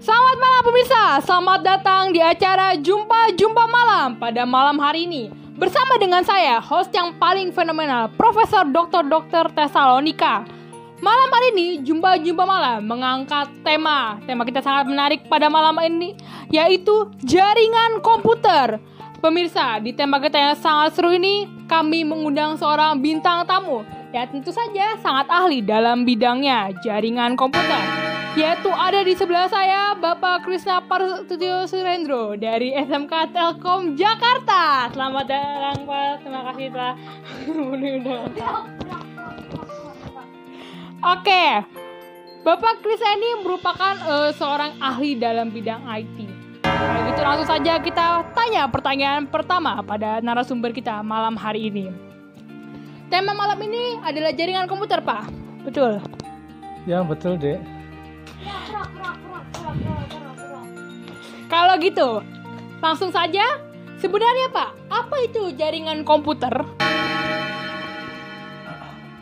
Selamat malam pemirsa, selamat datang di acara Jumpa Malam pada malam hari ini. Bersama dengan saya, host yang paling fenomenal, Profesor Dr. Tesalonika. Malam hari ini, Jumpa Malam mengangkat tema kita sangat menarik pada malam ini, yaitu jaringan komputer. Pemirsa, di tema kita yang sangat seru ini, kami mengundang seorang bintang tamu, ya tentu saja sangat ahli dalam bidangnya, jaringan komputer. Yaitu ada di sebelah saya, Bapak Krisna Parstutio Surendro dari SMK Telkom Jakarta. Selamat datang Pak, terima kasih telah mengundang. Oke, Bapak Krisna ini merupakan seorang ahli dalam bidang IT. Kalau gitu langsung saja kita tanya pertanyaan pertama pada narasumber kita malam hari ini. Tema malam ini adalah jaringan komputer, Pak. Betul? Ya, betul, Dek. Kalau gitu, langsung saja. Sebenarnya Pak, apa itu jaringan komputer?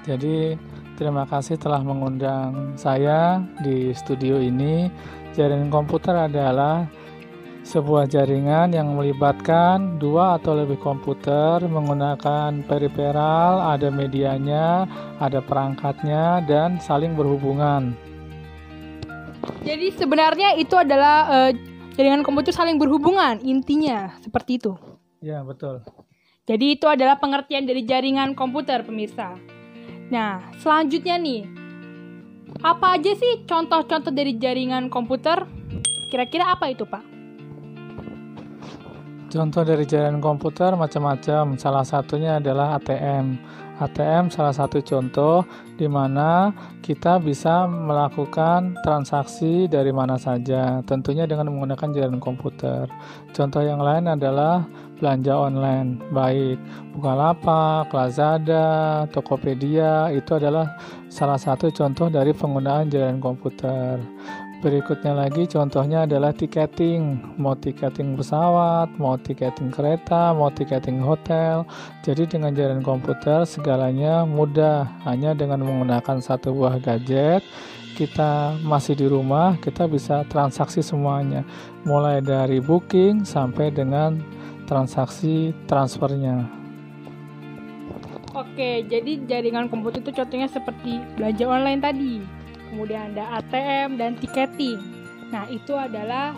Jadi, terima kasih telah mengundang saya di studio ini. Jaringan komputer adalah sebuah jaringan yang melibatkan dua atau lebih komputer menggunakan periferal, ada medianya, ada perangkatnya, dan saling berhubungan. Jadi sebenarnya itu adalah jaringan komputer saling berhubungan, intinya seperti itu. Ya, betul. Jadi itu adalah pengertian dari jaringan komputer, pemirsa. Nah, selanjutnya nih, apa aja sih contoh-contoh dari jaringan komputer? Kira-kira apa itu, Pak? Contoh dari jaringan komputer macam-macam. Salah satunya adalah ATM. ATM salah satu contoh di mana kita bisa melakukan transaksi dari mana saja, tentunya dengan menggunakan jaringan komputer. Contoh yang lain adalah belanja online, baik Bukalapak, Lazada, Tokopedia, itu adalah salah satu contoh dari penggunaan jaringan komputer. Berikutnya lagi contohnya adalah tiketing, mau tiketing pesawat, mau tiketing kereta, mau tiketing hotel. Jadi dengan jaringan komputer segalanya mudah, hanya dengan menggunakan satu buah gadget. Kita masih di rumah, kita bisa transaksi semuanya, mulai dari booking sampai dengan transaksi transfernya. Oke, jadi jaringan komputer itu contohnya seperti belanja online tadi. Kemudian ada ATM dan tiketing. Nah, itu adalah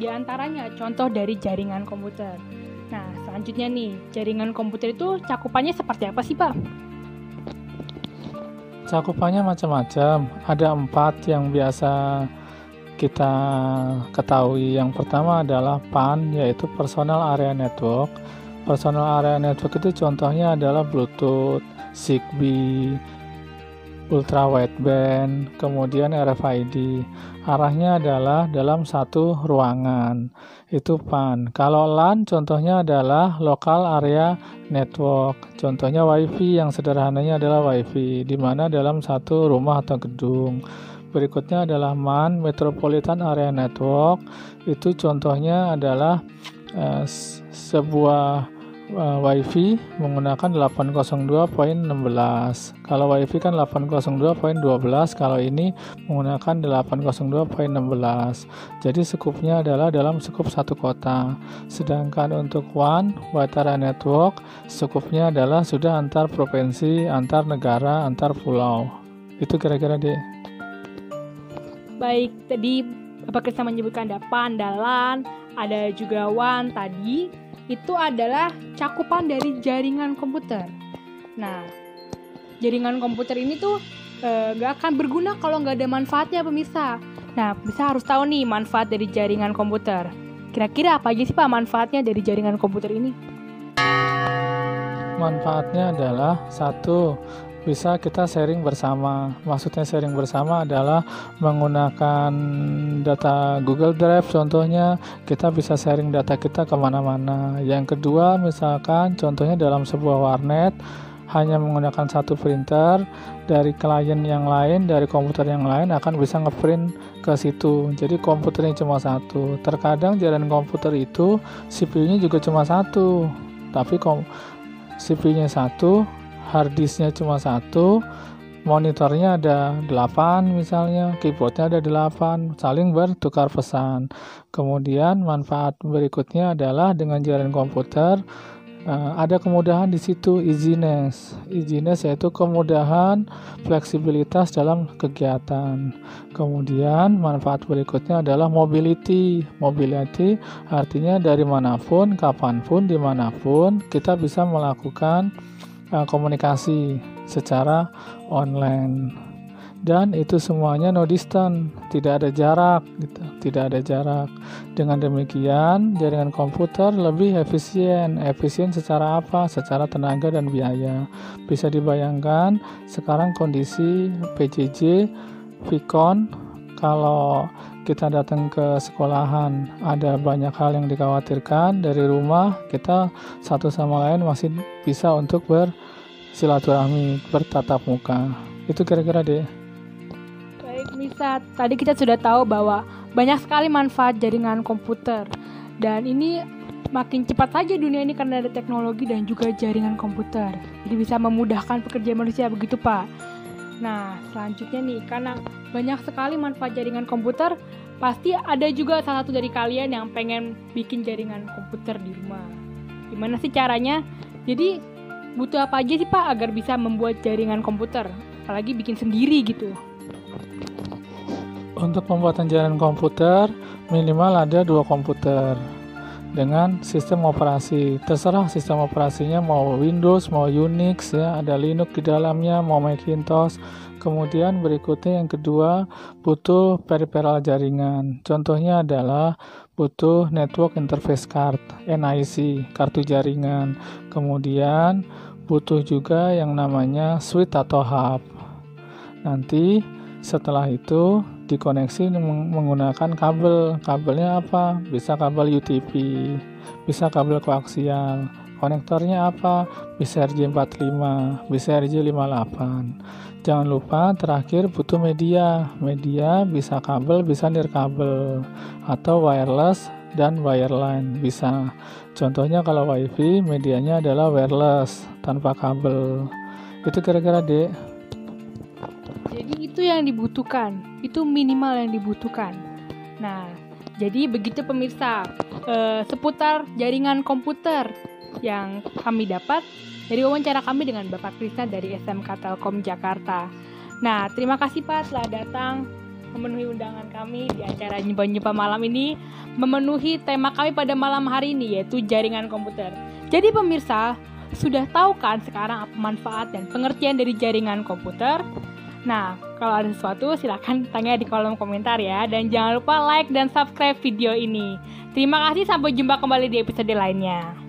diantaranya contoh dari jaringan komputer. Nah, selanjutnya nih, jaringan komputer itu cakupannya seperti apa sih, Pak? Cakupannya macam-macam. Ada 4 yang biasa kita ketahui. Yang pertama adalah PAN, yaitu Personal Area Network. Personal Area Network itu contohnya adalah Bluetooth, Zigbee, Ultra Wideband, kemudian RFID. Arahnya adalah dalam satu ruangan. Itu PAN. Kalau LAN contohnya adalah Local Area Network. Contohnya WiFi, yang sederhananya adalah WiFi, di mana dalam satu rumah atau gedung. Berikutnya adalah MAN, Metropolitan Area Network. Itu contohnya adalah sebuah WiFi menggunakan 802.16. Kalau WiFi kan 802.12, kalau ini menggunakan 802.16. Jadi skupnya adalah dalam skup satu kota. Sedangkan untuk WAN, Wide Area Network, skupnya adalah sudah antar provinsi, antar negara, antar pulau. Itu kira-kira deh. Baik, tadi Bapak Krisna menyebutkan ada PAN, ada LAN, ada juga WAN tadi. Itu adalah cakupan dari jaringan komputer. Nah, jaringan komputer ini tuh gak akan berguna kalau gak ada manfaatnya, pemirsa. Nah, pemirsa harus tahu nih manfaat dari jaringan komputer. Kira-kira apa aja sih Pak manfaatnya dari jaringan komputer ini? Manfaatnya adalah 1, bisa kita sharing bersama. Maksudnya sharing bersama adalah menggunakan data Google Drive, contohnya kita bisa sharing data kita kemana-mana. Yang kedua, misalkan contohnya dalam sebuah warnet hanya menggunakan satu printer, dari klien yang lain, dari komputer yang lain akan bisa ngeprint ke situ. Jadi komputernya cuma satu. Terkadang jaringan komputer itu CPU-nya juga cuma satu, tapi CPU-nya satu, harddisknya cuma satu, monitornya ada 8 misalnya, keyboardnya ada 8, saling bertukar pesan. Kemudian manfaat berikutnya adalah dengan jaringan komputer ada kemudahan di situ, easiness yaitu kemudahan, fleksibilitas dalam kegiatan. Kemudian manfaat berikutnya adalah mobility artinya dari manapun, kapanpun, dimanapun kita bisa melakukan komunikasi secara online. Dan itu semuanya no distance, tidak ada jarak gitu, tidak ada jarak. Dengan demikian jaringan komputer lebih efisien secara apa? Secara tenaga dan biaya. Bisa dibayangkan sekarang kondisi PJJ, Vkon, kalau kita datang ke sekolahan ada banyak hal yang dikhawatirkan, dari rumah kita satu sama lain masih bisa untuk bersilaturahmi, bertatap muka. Itu kira-kira deh. Misal, tadi kita sudah tahu bahwa banyak sekali manfaat jaringan komputer, dan ini makin cepat saja dunia ini karena ada teknologi dan juga jaringan komputer. Jadi bisa memudahkan pekerjaan manusia, begitu Pak. Nah, selanjutnya nih, karena banyak sekali manfaat jaringan komputer, pasti ada juga salah satu dari kalian yang pengen bikin jaringan komputer di rumah. Gimana sih caranya? Jadi butuh apa aja sih Pak agar bisa membuat jaringan komputer? Apalagi bikin sendiri gitu. Untuk pembuatan jaringan komputer, minimal ada 2 komputer dengan sistem operasi. Terserah sistem operasinya mau Windows, mau Unix ya, ada Linux di dalamnya, mau Macintosh. Kemudian berikutnya yang kedua, butuh peripheral jaringan. Contohnya adalah butuh network interface card, NIC, kartu jaringan. Kemudian butuh juga yang namanya switch atau hub. Nanti setelah itu dikoneksi menggunakan kabel. Kabelnya apa? Bisa kabel UTP, bisa kabel koaksial. Konektornya apa? Bisa RJ45, bisa RJ58. Jangan lupa terakhir butuh media. Media bisa kabel, bisa nirkabel, atau wireless dan wireline bisa. Contohnya kalau WiFi, medianya adalah wireless tanpa kabel. Itu kira-kira dek. Jadi itu yang dibutuhkan, itu minimal yang dibutuhkan. Nah, jadi begitu pemirsa, seputar jaringan komputer yang kami dapat dari wawancara kami dengan Bapak Krisna dari SMK Telkom Jakarta. Nah, terima kasih Pak telah datang memenuhi undangan kami di acara Nyumpa Malam ini, memenuhi tema kami pada malam hari ini, yaitu jaringan komputer. Jadi pemirsa, sudah tahu kan sekarang apa manfaat dan pengertian dari jaringan komputer? Nah, kalau ada sesuatu silakan tanya di kolom komentar ya. Dan jangan lupa like dan subscribe video ini. Terima kasih, sampai jumpa kembali di episode lainnya.